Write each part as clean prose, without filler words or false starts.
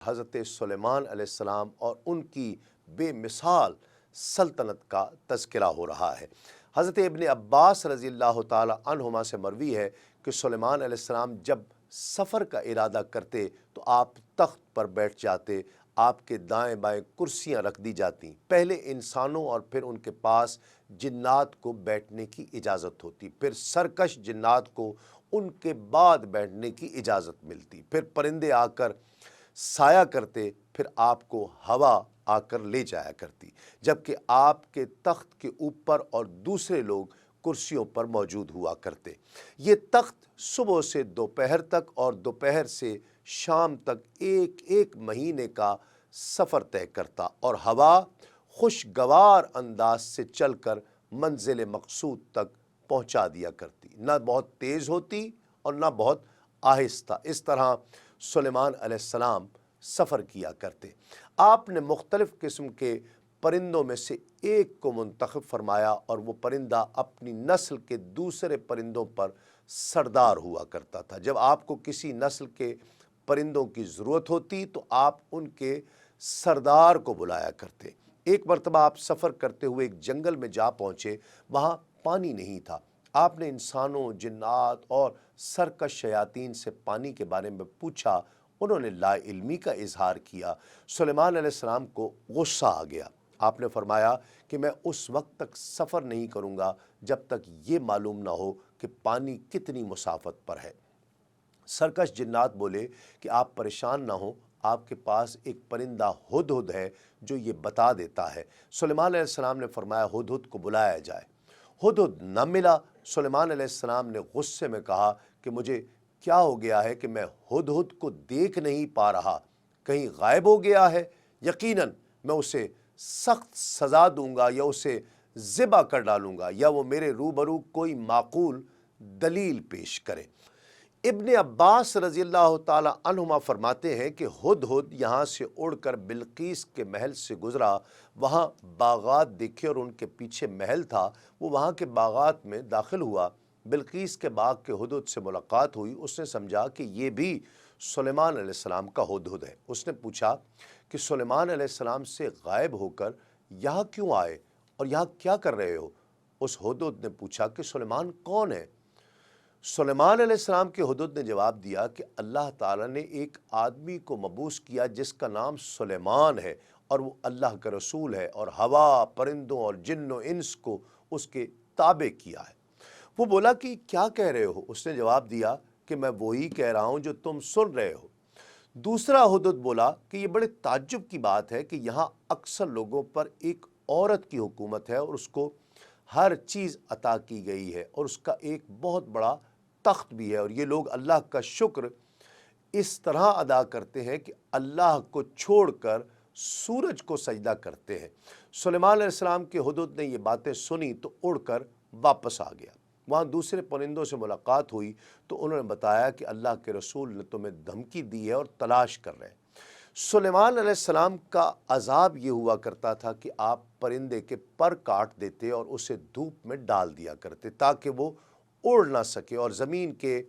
حضرت سلیمان علیہ السلام اور ان کی بے مثال سلطنت کا تذکرہ ہو رہا ہے۔ حضرت ابن عباس رضی اللہ تعالی عنہما سے مروی ہے کہ سلیمان علیہ السلام جب سفر کا ارادہ کرتے تو آپ تخت پر بیٹھ جاتے، آپ کے دائیں بائیں کرسیاں رکھ دی جاتی، پہلے انسانوں اور پھر ان کے پاس جنات کو بیٹھنے کی اجازت ہوتی، پھر سرکش جنات کو ان کے بعد بیٹھنے کی اجازت ملتی، پھر پرندے آ کر سایہ کرتے، پھر آپ کو ہوا آ کر لے جایا کرتی، جبکہ آپ کے تخت کے اوپر اور دوسرے لوگ کرسیوں پر موجود ہوا کرتے۔ یہ تخت صبح سے دوپہر تک اور دوپہر سے شام تک ایک ایک مہینے کا سفر طے کرتا، اور ہوا خوشگوار انداز سے چل کر منزل مقصود تک پہنچا دیا کرتی، نہ بہت تیز ہوتی اور نہ بہت آہستہ۔ اس طرح سلیمان علیہ السلام سفر کیا کرتے۔ آپ نے مختلف قسم کے پرندوں میں سے ایک کو منتخب فرمایا، اور وہ پرندہ اپنی نسل کے دوسرے پرندوں پر سردار ہوا کرتا تھا۔ جب آپ کو کسی نسل کے پرندوں کی ضرورت ہوتی تو آپ ان کے سردار کو بلایا کرتے۔ ایک مرتبہ آپ سفر کرتے ہوئے ایک جنگل میں جا پہنچے، وہاں پانی نہیں تھا۔ آپ نے انسانوں، جنات اور سرکش شیاطین سے پانی کے بارے میں پوچھا، انہوں نے لا علمی کا اظہار کیا۔ سلیمان علیہ السلام کو غصہ آ گیا۔ آپ نے فرمایا کہ میں اس وقت تک سفر نہیں کروں گا جب تک یہ معلوم نہ ہو کہ پانی کتنی مسافت پر ہے۔ سرکش جنات بولے کہ آپ پریشان نہ ہوں، آپ کے پاس ایک پرندہ ہدہد ہے جو یہ بتا دیتا ہے۔ سلیمان علیہ السلام نے فرمایا ہدہد کو بلایا جائے۔ ہدہد نہ ملا۔ سلیمان علیہ السلام نے غصے میں کہا کہ مجھے کیا ہو گیا ہے کہ میں ہدہد کو دیکھ نہیں پا رہا، کہیں غائب ہو گیا ہے؟ یقیناً میں اسے سخت سزا دوں گا، یا اسے ذبح کر ڈالوں گا، یا وہ میرے روبرو کوئی معقول دلیل پیش کرے۔ ابن عباس رضی اللہ تعالی عنہما فرماتے ہیں کہ ہدہد یہاں سے اڑ کر بلقیس کے محل سے گزرا، وہاں باغات دیکھے اور ان کے پیچھے محل تھا، وہ وہاں کے باغات میں داخل ہوا۔ بلقیس کے باغ کے ہدہد سے ملاقات ہوئی، اس نے سمجھا کہ یہ بھی سلیمان علیہ السلام کا ہدہد ہے۔ اس نے پوچھا کہ سلیمان علیہ السلام سے غائب ہو کر یہاں کیوں آئے اور یہاں کیا کر رہے ہو؟ اس ہدہد نے پوچھا کہ سلیمان کون ہے؟ سلیمان علیہ السلام کے ہدہد نے جواب دیا کہ اللہ تعالیٰ نے ایک آدمی کو مبعوث کیا جس کا نام سلیمان ہے، اور وہ اللہ کا رسول ہے، اور ہوا، پرندوں اور جن و انس کو اس کے تابع کیا ہے۔ وہ بولا کہ کیا کہہ رہے ہو؟ اس نے جواب دیا کہ میں وہی کہہ رہا ہوں جو تم سن رہے ہو۔ دوسرا ہدہد بولا کہ یہ بڑے تعجب کی بات ہے کہ یہاں اکثر لوگوں پر ایک عورت کی حکومت ہے، اور اس کو ہر چیز عطا کی گئی ہے، اور اس کا ایک بہت بڑا تخت بھی ہے، اور یہ لوگ اللہ کا شکر اس طرح ادا کرتے ہیں کہ اللہ کو چھوڑ کر سورج کو سجدہ کرتے ہیں۔ سلیمان علیہ السلام کے ہدہد نے یہ باتیں سنی تو اڑ کر واپس آ گیا۔ وہاں دوسرے پرندوں سے ملاقات ہوئی تو انہوں نے بتایا کہ اللہ کے رسول نے تمہیں دھمکی دی ہے اور تلاش کر رہے ہیں۔ سلیمان علیہ السلام کا عذاب یہ ہوا کرتا تھا کہ آپ پرندے کے پر کاٹ دیتے اور اسے دھوپ میں ڈال دیا کرتے تاکہ وہ اڑ نہ سکے اور زمین کے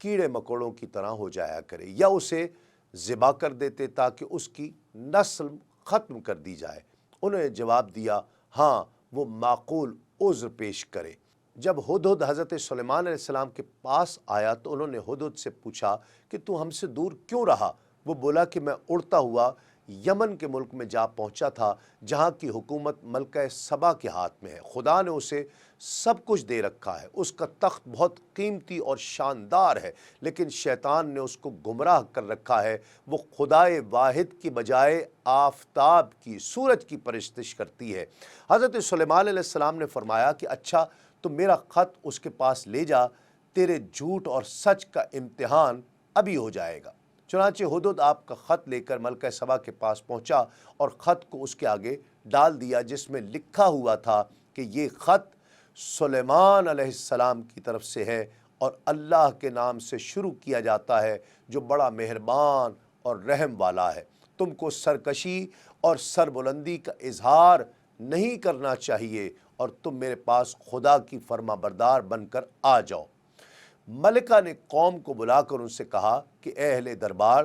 کیڑے مکوڑوں کی طرح ہو جایا کرے، یا اسے ذبح کر دیتے تاکہ اس کی نسل ختم کر دی جائے۔ انہوں نے جواب دیا ہاں، وہ معقول عذر پیش کرے۔ جب ہدہد حضرت سلیمان علیہ السلام کے پاس آیا تو انہوں نے ہدہد سے پوچھا کہ تو ہم سے دور کیوں رہا؟ وہ بولا کہ میں اڑتا ہوا یمن کے ملک میں جا پہنچا تھا، جہاں کی حکومت ملکہ سبا کے ہاتھ میں ہے۔ خدا نے اسے سب کچھ دے رکھا ہے، اس کا تخت بہت قیمتی اور شاندار ہے، لیکن شیطان نے اس کو گمراہ کر رکھا ہے۔ وہ خدائے واحد کی بجائے آفتاب کی، سورج کی پرستش کرتی ہے۔ حضرت سلیمان علیہ السلام نے فرمایا کہ اچھا تو میرا خط اس کے پاس لے جا، تیرے جھوٹ اور سچ کا امتحان ابھی ہو جائے گا۔ چنانچہ ہدہد آپ کا خط لے کر ملکہ سبا کے پاس پہنچا اور خط کو اس کے آگے ڈال دیا، جس میں لکھا ہوا تھا کہ یہ خط سلیمان علیہ السلام کی طرف سے ہے، اور اللہ کے نام سے شروع کیا جاتا ہے جو بڑا مہربان اور رحم والا ہے۔ تم کو سرکشی اور سربلندی کا اظہار نہیں کرنا چاہیے، اور تم میرے پاس خدا کی فرما بردار بن کر آ جاؤ۔ ملکہ نے قوم کو بلا کر ان سے کہا کہ اے اہل دربار،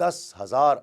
10,000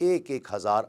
1,000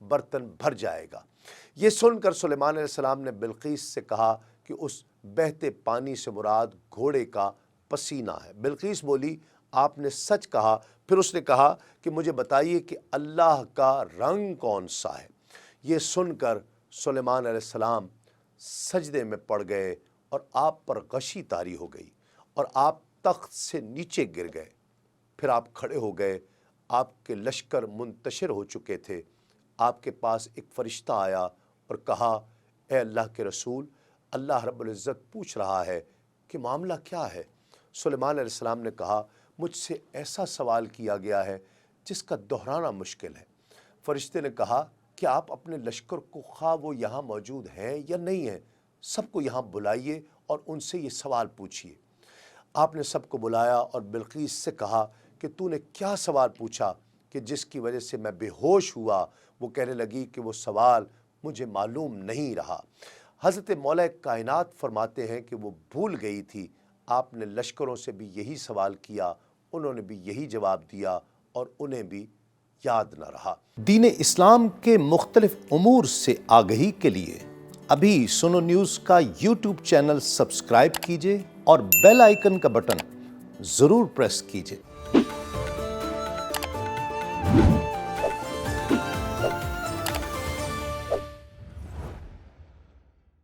برتن بھر جائے گا۔ یہ سن کر سلیمان علیہ السلام نے بلقیس سے کہا کہ اس بہتے پانی سے مراد گھوڑے کا پسینہ ہے۔ بلقیس بولی آپ نے سچ کہا۔ پھر اس نے کہا کہ مجھے بتائیے کہ اللہ کا رنگ کون سا ہے۔ یہ سن کر سلیمان علیہ السلام سجدے میں پڑ گئے اور آپ پر غشی طاری ہو گئی اور آپ تخت سے نیچے گر گئے۔ پھر آپ کھڑے ہو گئے، آپ کے لشکر منتشر ہو چکے تھے۔ آپ کے پاس ایک فرشتہ آیا اور کہا اے اللہ کے رسول، اللہ رب العزت پوچھ رہا ہے کہ معاملہ کیا ہے؟ سلیمان علیہ السلام نے کہا مجھ سے ایسا سوال کیا گیا ہے جس کا دہرانا مشکل ہے۔ فرشتے نے کہا کہ آپ اپنے لشکر کو، خواہ وہ یہاں موجود ہیں یا نہیں ہیں، سب کو یہاں بلائیے اور ان سے یہ سوال پوچھیے۔ آپ نے سب کو بلایا اور بلقیس سے کہا کہ تو نے کیا سوال پوچھا کہ جس کی وجہ سے میں بے ہوش ہوا؟ وہ کہنے لگی کہ وہ سوال مجھے معلوم نہیں رہا۔ حضرت مولا کائنات فرماتے ہیں کہ وہ بھول گئی تھی۔ آپ نے لشکروں سے بھی یہی سوال کیا، انہوں نے بھی یہی جواب دیا اور انہیں بھی یاد نہ رہا۔ دین اسلام کے مختلف امور سے آگہی کے لیے ابھی سنو نیوز کا یوٹیوب چینل سبسکرائب کیجئے اور بیل آئیکن کا بٹن ضرور پریس کیجئے۔